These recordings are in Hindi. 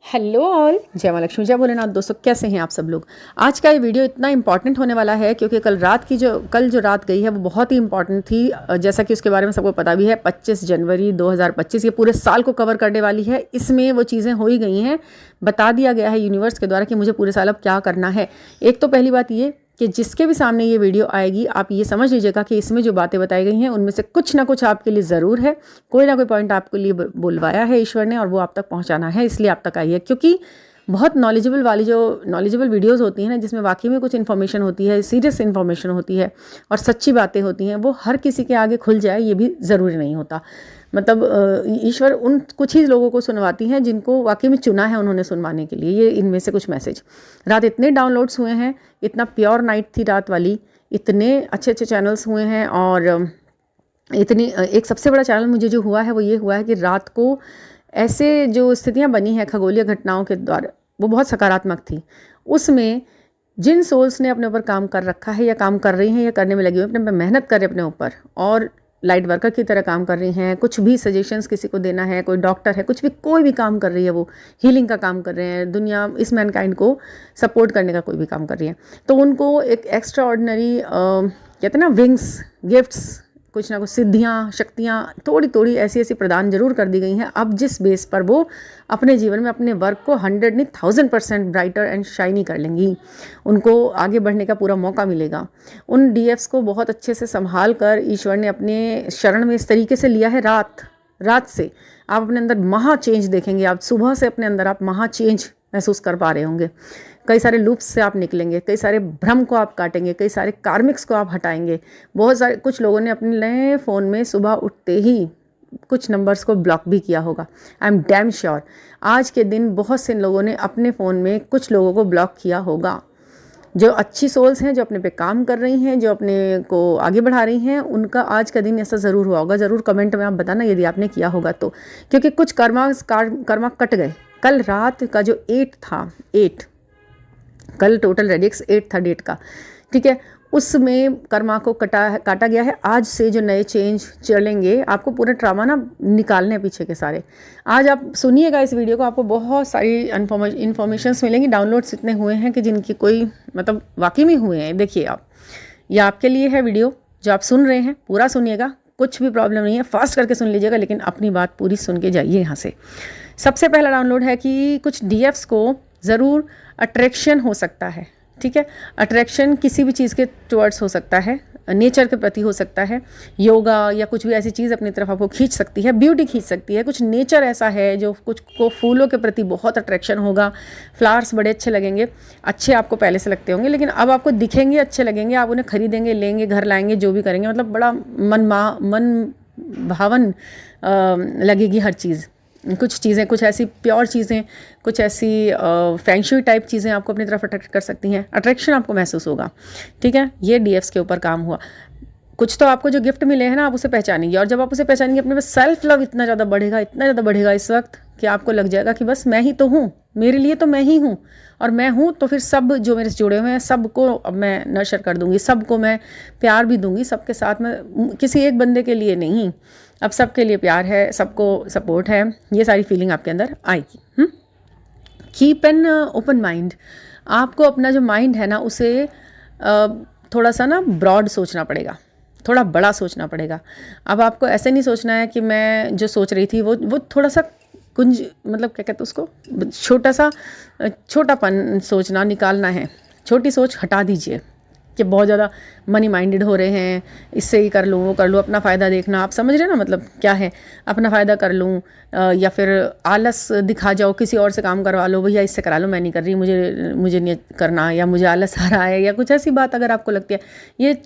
हेलो ऑल, जय माँ लक्ष्मी, जय भोलेनाथ। दोस्तों, कैसे हैं आप सब लोग। आज का ये वीडियो इतना इंपॉर्टेंट होने वाला है क्योंकि कल जो रात गई है वो बहुत ही इंपॉर्टेंट थी। जैसा कि उसके बारे में सबको पता भी है, 25 जनवरी 2025 ये पूरे साल को कवर करने वाली है। इसमें वो चीज़ें हो ही गई हैं, बता दिया गया है यूनिवर्स के द्वारा कि मुझे पूरे साल अब क्या करना है। एक तो पहली बात ये कि जिसके भी सामने ये वीडियो आएगी, आप ये समझ लीजिएगा कि इसमें जो बातें बताई गई हैं उनमें से कुछ ना कुछ आपके लिए ज़रूर है। कोई ना कोई पॉइंट आपके लिए बुलवाया है ईश्वर ने और वो आप तक पहुंचाना है, इसलिए आप तक आई है। क्योंकि बहुत नॉलेजेबल वीडियोस होती हैं ना, जिसमें वाकई में कुछ इन्फॉर्मेशन होती है, सीरियस इन्फॉर्मेशन होती है और सच्ची बातें होती हैं, वो हर किसी के आगे खुल जाए ये भी ज़रूरी नहीं होता। मतलब ईश्वर उन कुछ ही लोगों को सुनवाती हैं जिनको वाकई में चुना है उन्होंने सुनवाने के लिए। ये इनमें से कुछ मैसेज। रात इतने डाउनलोड्स हुए हैं, इतना प्योर नाइट थी रात वाली, इतने अच्छे अच्छे चैनल्स हुए हैं। और इतनी एक सबसे बड़ा चैनल मुझे जो हुआ है वो ये हुआ है कि रात को ऐसे जो स्थितियां बनी हैं खगोलीय घटनाओं के द्वारा, वो बहुत सकारात्मक थी। उसमें जिन सोल्स ने अपने ऊपर काम कर रखा है या काम कर रही हैं या करने में लगी हुई, अपने मेहनत कर रहे अपने ऊपर और लाइट वर्कर की तरह काम कर रही हैं, कुछ भी सजेशंस किसी को देना है, कोई डॉक्टर है, कुछ भी कोई भी काम कर रही है, वो हीलिंग का काम कर रहे हैं, दुनिया इस मैनकाइंड को सपोर्ट करने का कोई भी काम कर रही है, तो उनको एक एक्स्ट्रा ऑर्डिनरी कहते हैं ना विंग्स, गिफ्ट्स, कुछ ना कुछ सिद्धियाँ, शक्तियाँ थोड़ी थोड़ी ऐसी ऐसी प्रदान जरूर कर दी गई हैं। अब जिस बेस पर वो अपने जीवन में अपने वर्क को 100 नहीं 1000% ब्राइटर एंड शाइनी कर लेंगी, उनको आगे बढ़ने का पूरा मौका मिलेगा। उन डीएफ्स को बहुत अच्छे से संभाल कर ईश्वर ने अपने शरण में इस तरीके से लिया है। रात से आप अपने अंदर महा चेंज देखेंगे। आप सुबह से अपने अंदर आप महा चेंज महसूस कर पा रहे होंगे। कई सारे लूप्स से आप निकलेंगे, कई सारे भ्रम को आप काटेंगे, कई सारे कार्मिक्स को आप हटाएंगे। बहुत सारे कुछ लोगों ने अपने नए फ़ोन में सुबह उठते ही कुछ नंबर्स को ब्लॉक भी किया होगा। आई एम डैम श्योर आज के दिन बहुत से लोगों ने अपने फ़ोन में कुछ लोगों को ब्लॉक किया होगा। जो अच्छी सोल्स हैं, जो अपने पे काम कर रही हैं, जो अपने को आगे बढ़ा रही हैं, उनका आज का दिन ऐसा ज़रूर हुआ होगा। ज़रूर कमेंट में आप बताना यदि आपने किया होगा तो, क्योंकि कुछ कर्मा कट गए। कल रात का जो 8 था, 8 कल टोटल रेडिक्स 8 था डेट का, ठीक है, उसमें कर्मा को काटा गया है। आज से जो नए चेंज चलेंगे, आपको पूरा ट्रामा ना निकालने हैं पीछे के सारे। आज आप सुनिएगा इस वीडियो को, आपको बहुत सारी इन्फॉर्मेशंस मिलेंगी। डाउनलोड्स इतने हुए हैं कि जिनकी कोई मतलब वाकई में हुए हैं। देखिए आप, ये आपके लिए है वीडियो जो आप सुन रहे हैं, पूरा सुनिएगा, कुछ भी प्रॉब्लम नहीं है, फास्ट करके सुन लीजिएगा, लेकिन अपनी बात पूरी सुन के जाइए यहाँ से। सबसे पहला डाउनलोड है कि कुछ डीएफ्स को ज़रूर अट्रैक्शन हो सकता है, ठीक है। अट्रैक्शन किसी भी चीज़ के टुवर्ड्स हो सकता है, नेचर के प्रति हो सकता है, योगा या कुछ भी ऐसी चीज़ अपनी तरफ आपको खींच सकती है, ब्यूटी खींच सकती है। कुछ नेचर ऐसा है जो कुछ को फूलों के प्रति बहुत अट्रैक्शन होगा, फ्लावर्स बड़े अच्छे लगेंगे, अच्छे आपको पहले से लगते होंगे, लेकिन अब आपको दिखेंगे अच्छे लगेंगे, आप उन्हें खरीदेंगे, लेंगे, घर लाएंगे, जो भी करेंगे, मतलब बड़ा मन भावन लगेगी हर चीज़। कुछ चीज़ें, कुछ ऐसी प्योर चीज़ें, कुछ ऐसी फैंगशुई टाइप चीज़ें आपको अपनी तरफ अट्रैक्ट कर सकती हैं। अट्रैक्शन आपको महसूस होगा, ठीक है। ये डीएफ्स के ऊपर काम हुआ। कुछ तो आपको जो गिफ्ट मिले हैं ना, आप उसे पहचानेंगे, और जब आप उसे पहचानेंगे अपने में सेल्फ लव इतना ज़्यादा बढ़ेगा इस वक्त कि आपको लग जाएगा कि बस मैं ही तो हूँ, मेरे लिए तो मैं ही हूँ, और मैं हूँ तो फिर सब जो मेरे से जुड़े हुए हैं सबको अब मैं नर्चर कर दूँगी, सबको मैं प्यार भी दूँगी, सबके साथ में, किसी एक बंदे के लिए नहीं, अब सबके लिए प्यार है, सबको सपोर्ट है। ये सारी फीलिंग आपके अंदर आएगी। Keep an open mind. आपको अपना जो माइंड है ना उसे थोड़ा सा ना ब्रॉड सोचना पड़ेगा, थोड़ा बड़ा सोचना पड़ेगा। अब आपको ऐसे नहीं सोचना है कि मैं जो सोच रही थी वो थोड़ा सा कुंज, मतलब क्या कहते हैं उसको, छोटापन सोचना निकालना है। छोटी सोच हटा दीजिए कि बहुत ज़्यादा मनी माइंडेड हो रहे हैं, इससे ही कर लूँ, वो कर लूँ, अपना फ़ायदा देखना। आप समझ रहे हैं ना मतलब क्या है, अपना फ़ायदा कर लूँ, या फिर आलस दिखा जाओ, किसी और से काम करवा लो, भैया इससे करा लो, मैं नहीं कर रही, मुझे नहीं करना, या मुझे आलस आ रहा है, या कुछ ऐसी बात अगर आपको लगती है। ये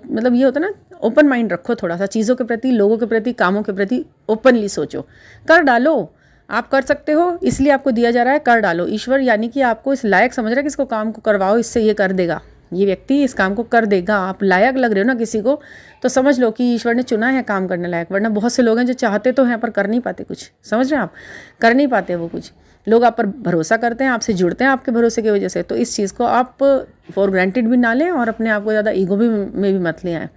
मतलब ये होता है ना, ओपन माइंड रखो थोड़ा सा, चीज़ों के प्रति, लोगों के प्रति, कामों के प्रति ओपनली सोचो, कर डालो। आप कर सकते हो, इसलिए आपको दिया जा रहा है, कर डालो। ईश्वर यानी कि आपको इस लायक समझ रहा है कि इसको काम को करवाओ, इससे ये कर देगा, ये व्यक्ति इस काम को कर देगा। आप लायक लग रहे हो ना किसी को, तो समझ लो कि ईश्वर ने चुना है काम करने लायक। वरना बहुत से लोग हैं जो चाहते तो हैं पर कर नहीं पाते कुछ, समझ रहे हैं आप, कर नहीं पाते वो कुछ। लोग आप पर भरोसा करते हैं, आपसे जुड़ते हैं आपके भरोसे की वजह से, तो इस चीज़ को आप फॉर ग्रांटेड भी ना लें और अपने आप को ज़्यादा ईगो में भी मत ले आएँ।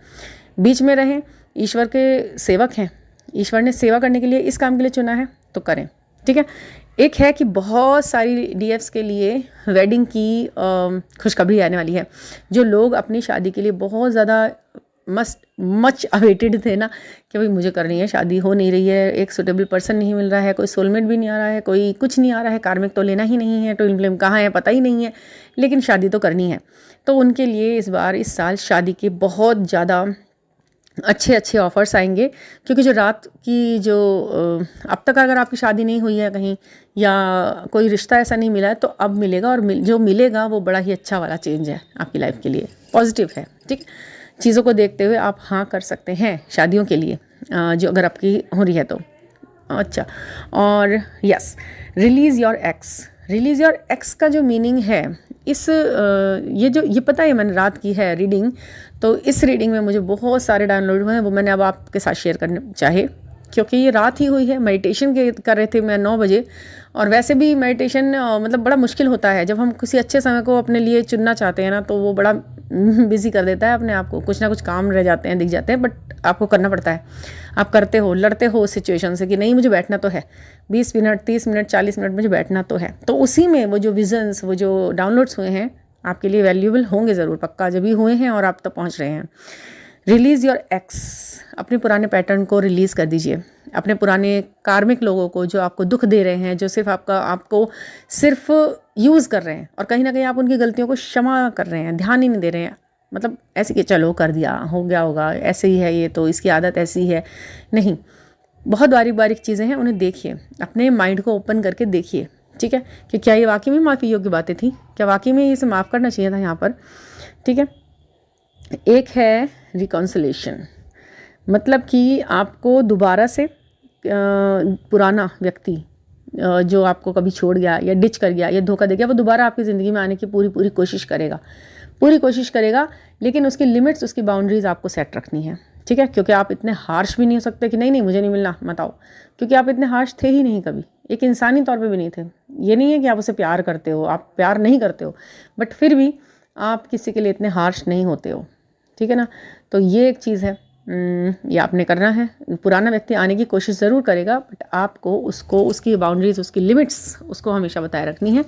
बीच में रहें, ईश्वर के सेवक हैं, ईश्वर ने सेवा करने के लिए इस काम के लिए चुना है तो करें, ठीक है। एक है कि बहुत सारी डीएफ्स के लिए वेडिंग की खुशखबरी आने वाली है। जो लोग अपनी शादी के लिए बहुत ज़्यादा मच अवेटेड थे ना कि भाई मुझे करनी है शादी, हो नहीं रही है, एक सुटेबल पर्सन नहीं मिल रहा है, कोई सोलमेट भी नहीं आ रहा है, कोई कुछ नहीं आ रहा है, कार्मिक तो लेना ही नहीं है, ट्विन फ्लेम कहाँ है पता ही नहीं है, लेकिन शादी तो करनी है। तो उनके लिए इस साल शादी के बहुत ज़्यादा अच्छे अच्छे ऑफ़र्स आएंगे, क्योंकि जो रात की जो अब तक अगर आपकी शादी नहीं हुई है कहीं या कोई रिश्ता ऐसा नहीं मिला है तो अब मिलेगा, और जो मिलेगा वो बड़ा ही अच्छा वाला चेंज है आपकी लाइफ के लिए, पॉजिटिव है। ठीक, चीज़ों को देखते हुए आप हाँ कर सकते हैं शादियों के लिए, जो अगर आपकी हो रही है तो अच्छा। और यस, रिलीज़ योर एक्स का जो मीनिंग है ये पता है, मैंने रात की है रीडिंग, तो इस रीडिंग में मुझे बहुत सारे डाउनलोड हुए हैं, वो मैंने अब आपके साथ शेयर करने चाहे, क्योंकि ये रात ही हुई है। मेडिटेशन कर रहे थे मैं 9 बजे, और वैसे भी मेडिटेशन मतलब बड़ा मुश्किल होता है जब हम किसी अच्छे समय को अपने लिए चुनना चाहते हैं ना, तो वो बड़ा बिजी कर देता है अपने आप को, कुछ ना कुछ काम रह जाते हैं, दिख जाते हैं, बट आपको करना पड़ता है। आप करते हो, लड़ते हो उस सिचुएशन से कि नहीं मुझे बैठना तो है, 20 मिनट 30 मिनट 40 मिनट मुझे बैठना तो है। तो उसी में वो जो विजन्स, वो जो डाउनलोड्स हुए हैं आपके लिए वैल्यूएबल होंगे ज़रूर, पक्का जब भी हुए हैं और आप तक पहुँच रहे हैं। रिलीज़ योर एक्स, अपने पुराने पैटर्न को रिलीज़ कर दीजिए, अपने पुराने कार्मिक लोगों को जो आपको दुख दे रहे हैं, जो सिर्फ आपको सिर्फ यूज़ कर रहे हैं, और कहीं ना कहीं आप उनकी गलतियों को क्षमा कर रहे हैं, ध्यान ही नहीं दे रहे हैं, मतलब ऐसे कि चलो कर दिया, हो गया होगा, ऐसे ही है ये तो, इसकी आदत ऐसी है। नहीं, बहुत बारीक बारीक चीज़ें हैं, उन्हें देखिए, अपने माइंड को ओपन करके देखिए। ठीक है, कि क्या ये वाकई में माफ़ी योग्य बातें थी, क्या वाकई में इसे माफ़ करना चाहिए था यहाँ पर। ठीक है। एक है रिकॉन्सिलेशन, मतलब कि आपको दोबारा से पुराना व्यक्ति जो आपको कभी छोड़ गया या डिच कर गया या धोखा दे गया, वो दोबारा आपकी ज़िंदगी में आने की पूरी कोशिश करेगा, लेकिन उसकी लिमिट्स, उसकी बाउंड्रीज़ आपको सेट रखनी है। ठीक है, क्योंकि आप इतने हार्श भी नहीं हो सकते कि नहीं मुझे नहीं मिलना, मत आओ, क्योंकि आप इतने हार्श थे ही नहीं कभी, एक इंसानी तौर पे भी नहीं थे। ये नहीं है कि आप उसे प्यार करते हो, आप प्यार नहीं करते हो, बट फिर भी आप किसी के लिए इतने हार्श नहीं होते हो। ठीक है ना, तो ये एक चीज़ है, ये आपने करना है। पुराना व्यक्ति आने की कोशिश ज़रूर करेगा, बट आपको उसको, उसकी बाउंड्रीज़, उसकी लिमिट्स, उसको हमेशा बताए रखनी है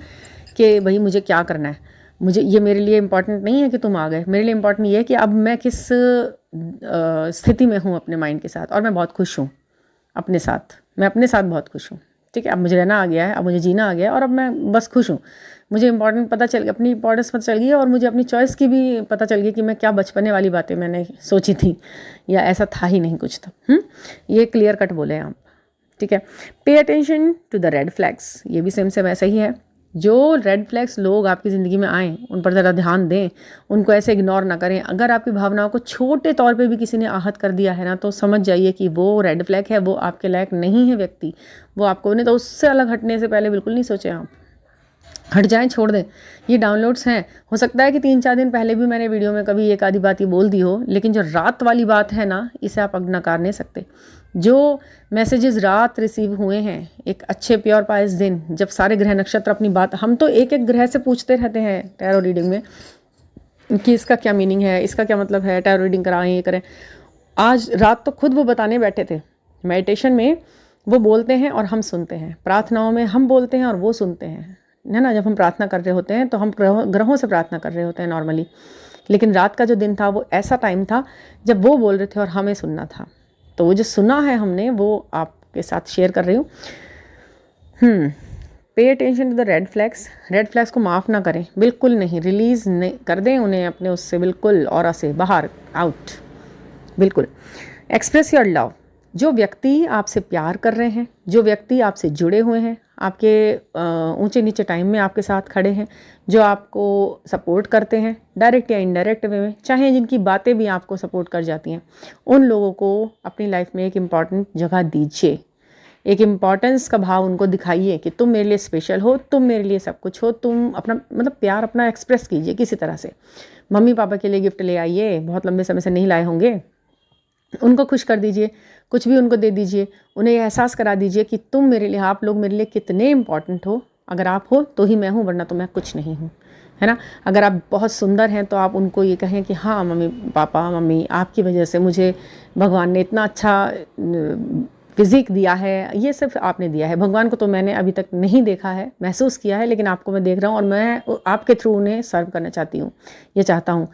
कि भाई मुझे क्या करना है, मुझे ये, मेरे लिए इम्पॉर्टेंट नहीं है कि तुम आ गए, मेरे लिए इम्पॉर्टेंट ये है कि अब मैं किस स्थिति में हूँ अपने माइंड के साथ, और मैं बहुत खुश हूँ अपने साथ, मैं अपने साथ बहुत खुश हूँ। ठीक है, अब मुझे रहना आ गया है, अब मुझे जीना आ गया है, और अब मैं बस खुश हूँ। मुझे इंपॉर्टेंट पता चल गया, अपनी इंपॉर्टेंस पता चल गई है, और मुझे अपनी चॉइस की भी पता चल गई कि मैं क्या बचपने वाली बातें मैंने सोची थी, या ऐसा था ही नहीं कुछ तो। ये क्लियर कट बोले आप। ठीक है, pay attention to the red flags, ये भी सेम वैसा ही है। जो रेड फ्लैग्स लोग आपकी ज़िंदगी में आएँ, उन पर ज़रा ध्यान दें, उनको ऐसे इग्नोर ना करें। अगर आपकी भावनाओं को छोटे तौर पे भी किसी ने आहत कर दिया है ना, तो समझ जाइए कि वो रेड फ्लैग है, वो आपके लायक नहीं है व्यक्ति, वो आपको नहीं, तो उससे अलग हटने से पहले बिल्कुल नहीं सोचें आप, हट जाएं, छोड़ दें। ये डाउनलोड्स हैं, हो सकता है कि 3-4 दिन पहले भी मैंने वीडियो में कभी एक आधी बात ही बोल दी हो, लेकिन जो रात वाली बात है ना, इसे आप नकार नहीं सकते। जो मैसेजेस रात रिसीव हुए हैं, एक अच्छे प्योर पायस दिन, जब सारे ग्रह नक्षत्र अपनी बात, हम तो एक एक ग्रह से पूछते रहते हैं टैरो रीडिंग में कि इसका क्या मीनिंग है, इसका क्या मतलब है, टैरो रीडिंग कराएं, ये करें। आज रात तो खुद वो बताने बैठे थे, मेडिटेशन में वो बोलते हैं और हम सुनते हैं, प्रार्थनाओं में हम बोलते हैं और वो सुनते हैं, है ना। जब हम प्रार्थना कर रहे होते हैं तो हम ग्रहों से प्रार्थना कर रहे होते हैं नॉर्मली, लेकिन रात का जो दिन था वो ऐसा टाइम था जब वो बोल रहे थे और हमें सुनना था। तो वो जो सुना है हमने, वो आपके साथ शेयर कर रही हूँ। Pay attention to the red flags को माफ़ ना करें, बिल्कुल नहीं, रिलीज़ नहीं कर दें उन्हें अपने उससे, बिल्कुल ऑरा से बाहर, आउट, बिल्कुल। एक्सप्रेस योर लव, जो व्यक्ति आपसे प्यार कर रहे हैं, जो व्यक्ति आपसे जुड़े हुए हैं, आपके ऊंचे नीचे टाइम में आपके साथ खड़े हैं, जो आपको सपोर्ट करते हैं डायरेक्ट या इनडायरेक्ट वे में, चाहे जिनकी बातें भी आपको सपोर्ट कर जाती हैं, उन लोगों को अपनी लाइफ में एक इम्पॉर्टेंट जगह दीजिए, एक इम्पॉर्टेंस का भाव उनको दिखाइए कि तुम मेरे लिए स्पेशल हो, तुम मेरे लिए सब कुछ हो। तुम अपना मतलब प्यार अपना एक्सप्रेस कीजिए किसी तरह से। मम्मी पापा के लिए गिफ्ट ले आइए, बहुत लंबे समय से नहीं लाए होंगे, उनको खुश कर दीजिए, कुछ भी उनको दे दीजिए, उन्हें यह एहसास करा दीजिए कि तुम मेरे लिए, आप लोग मेरे लिए कितने इम्पॉर्टेंट हो। अगर आप हो तो ही मैं हूँ, वरना तो मैं कुछ नहीं हूँ, है ना। अगर आप बहुत सुंदर हैं तो आप उनको ये कहें कि हाँ मम्मी पापा, मम्मी आपकी वजह से मुझे भगवान ने इतना अच्छा फिज़िक दिया है, ये सब आपने दिया है। भगवान को तो मैंने अभी तक नहीं देखा है, महसूस किया है, लेकिन आपको मैं देख रहा हूँ और मैं आपके थ्रू उन्हें सर्व करना चाहती हूँ, ये चाहता हूँ।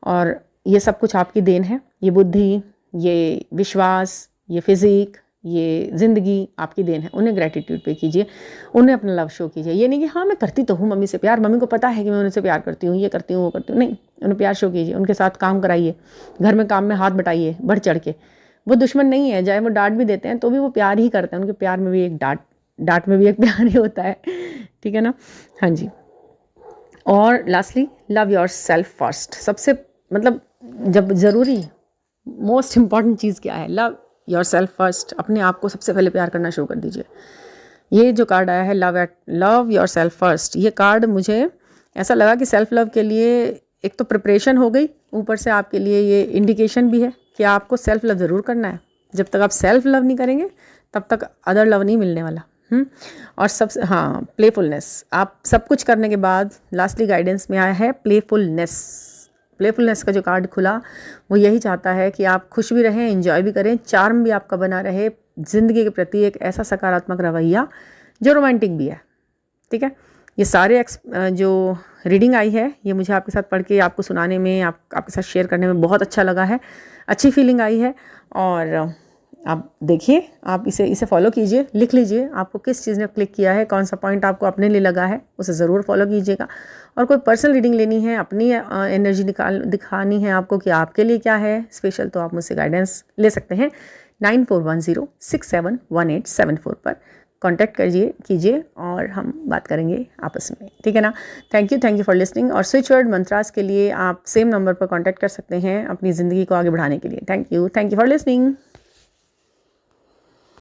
और ये सब कुछ आपकी देन है, ये बुद्धि, ये विश्वास, ये फिज़िक, ये ज़िंदगी आपकी देन है। उन्हें ग्रैटिट्यूड पे कीजिए, उन्हें अपना लव शो कीजिए। ये नहीं कि हाँ मैं करती तो हूँ मम्मी से प्यार, मम्मी को पता है कि मैं उनसे प्यार करती हूँ, ये करती हूँ वो करती हूँ, नहीं, उन्हें प्यार शो कीजिए, उनके साथ काम कराइए, घर में काम में हाथ बटाइए बढ़ चढ़ के। वो दुश्मन नहीं है, चाहे वो डांट भी देते हैं तो भी वो प्यार ही करते हैं, उनके प्यार में भी एक डांट में भी एक प्यार ही होता है, ठीक है ना। हाँ जी। और lastly love your self first. सबसे मतलब जब ज़रूरी मोस्ट इम्पॉर्टेंट चीज़ क्या है, लव योर सेल्फ फर्स्ट। अपने आप को सबसे पहले प्यार करना शुरू कर दीजिए। ये जो कार्ड आया है लव योर सेल्फ फर्स्ट, ये कार्ड मुझे ऐसा लगा कि सेल्फ लव के लिए एक तो प्रिपरेशन हो गई, ऊपर से आपके लिए ये इंडिकेशन भी है कि आपको सेल्फ लव ज़रूर करना है। जब तक आप सेल्फ लव नहीं करेंगे तब तक अदर लव नहीं मिलने वाला। और सबसे हाँ, प्लेफुलनेस। आप सब कुछ करने के बाद लास्टली गाइडेंस में आया है प्लेफुलनेस। प्लेफुलनेस का जो कार्ड खुला वो यही चाहता है कि आप खुश भी रहें, एंजॉय भी करें, चार्म भी आपका बना रहे, ज़िंदगी के प्रति एक ऐसा सकारात्मक रवैया जो रोमांटिक भी है, ठीक है। ये सारे जो रीडिंग आई है ये मुझे आपके साथ पढ़ के आपको सुनाने में, आपके साथ शेयर करने में बहुत अच्छा लगा है, अच्छी फीलिंग आई है। और आप देखिए, आप इसे फॉलो कीजिए, लिख लीजिए आपको किस चीज़ ने क्लिक किया है, कौन सा पॉइंट आपको अपने लिए लगा है, उसे ज़रूर फॉलो कीजिएगा। और कोई पर्सनल रीडिंग लेनी है, अपनी एनर्जी दिखानी है आपको कि आपके लिए क्या है स्पेशल, तो आप मुझसे गाइडेंस ले सकते हैं 9410671874 पर कांटेक्ट कीजिए और हम बात करेंगे आपस में, ठीक है ना। Thank you for listening. और स्विच वर्ड मंत्रास के लिए आप सेम नंबर पर कांटेक्ट कर सकते हैं अपनी ज़िंदगी को आगे बढ़ाने के लिए। Thank you for listening.